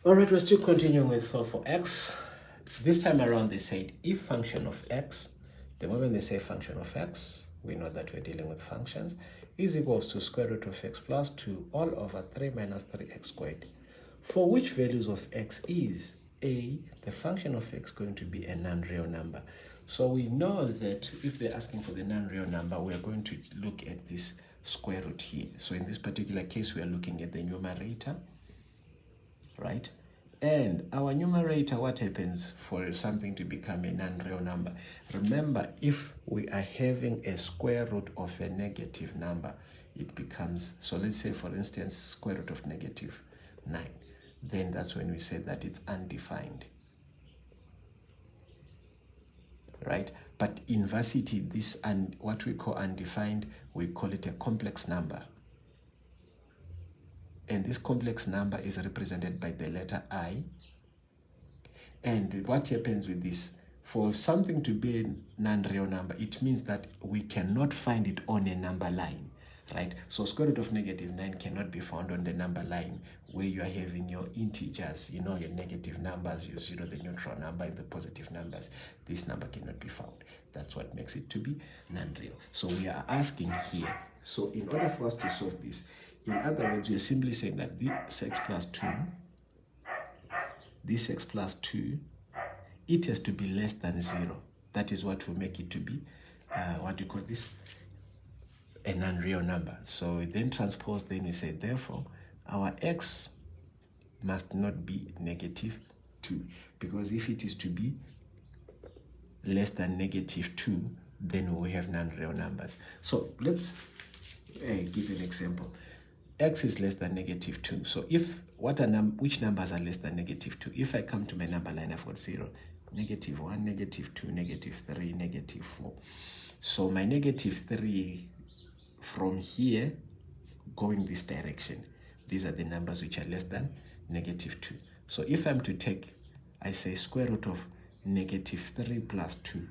All right, we're still continuing with solve for x. This time around, they said if function of x, the moment they say function of x, we know that we're dealing with functions, is equals to square root of x plus 2 all over 3 minus 3x squared. For which values of x is a, the function of x going to be a non-real number. So we know that if they're asking for the non-real number, we are going to look at this square root here. So in this particular case, we are looking at the numerator, right? And our numerator, what happens for something to become a non-real number? Remember, if we are having a square root of a negative number, it becomes, so let's say for instance, square root of negative 9. Then that's when we say that it's undefined, right? But in varsity, this and what we call undefined, we call it a complex number. And this complex number is represented by the letter I. And what happens with this? For something to be a non-real number, it means that we cannot find it on a number line, right? So square root of negative 9 cannot be found on the number line where you are having your integers, you know, your negative numbers, your 0, the neutral number, and the positive numbers. This number cannot be found. That's what makes it to be non-real. So we are asking here, so in order for us to solve this, in other words, we're simply saying that this x plus 2, this x plus 2, it has to be less than 0. That is what will make it to be, what do you call this? A non-real number. So we then transpose, then we say, therefore, our x must not be negative 2. Because if it is to be less than negative 2, then we have non-real numbers. So let's give an example. X is less than negative 2. So if which numbers are less than negative 2? If I come to my number line, I've got 0, negative 1, negative 2, negative 3, negative 4. So my negative 3 from here going this direction, these are the numbers which are less than negative 2. So if I'm to take, I say square root of negative 3 plus 2,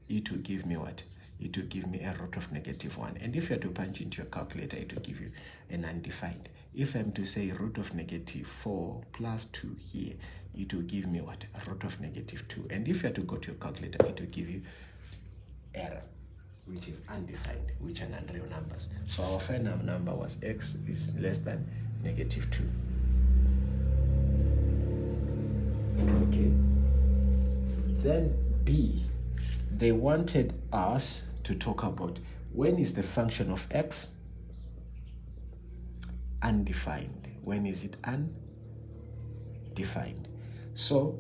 it will give me what? It will give me a root of negative 1. And if you are to punch into your calculator, it will give you an undefined. If I'm to say root of negative 4 plus 2 here, it will give me what? A root of negative 2. And if you are to go to your calculator, it will give you error, which is undefined, which are non-real numbers. So our final number was x is less than negative 2. Okay. Then B, they wanted us to talk about when is the function of x undefined. When is it undefined? So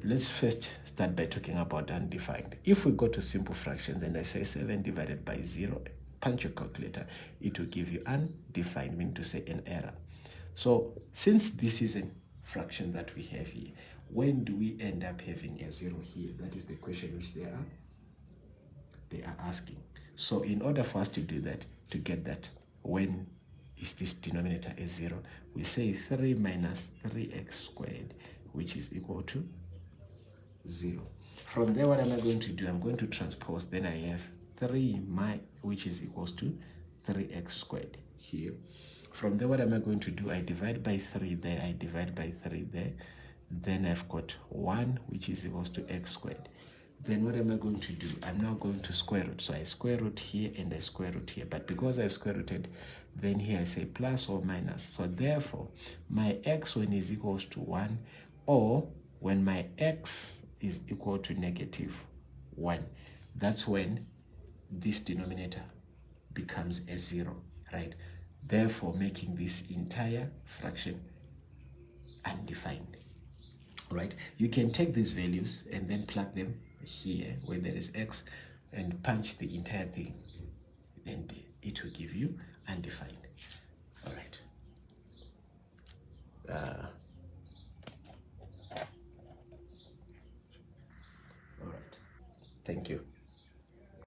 let's first start by talking about undefined. If we go to simple fractions and I say 7 divided by 0, punch your calculator, it will give you undefined, meaning to say an error. So since this is a fraction that we have here, when do we end up having a 0 here? That is the question which they are asking. So in order for us to do that, to get that, when is this denominator a 0, we say 3 minus 3x squared, which is equal to 0. From there, what am I going to do? I'm going to transpose, then I have 3 which is equals to 3x squared here. From there, what am I going to do? I divide by 3 there, I divide by 3 there. Then I've got 1, which is equals to x squared. Then what am I going to do? I'm now going to square root. So I square root here and I square root here. But because I've square rooted, then here I say plus or minus. So therefore, my x when is equals to 1, or when my x is equal to negative 1, that's when this denominator becomes a 0, right? Therefore, making this entire fraction undefined, right? You can take these values and then plug them here where there is x and punch the entire thing, and it will give you undefined. All right. All right. Thank you.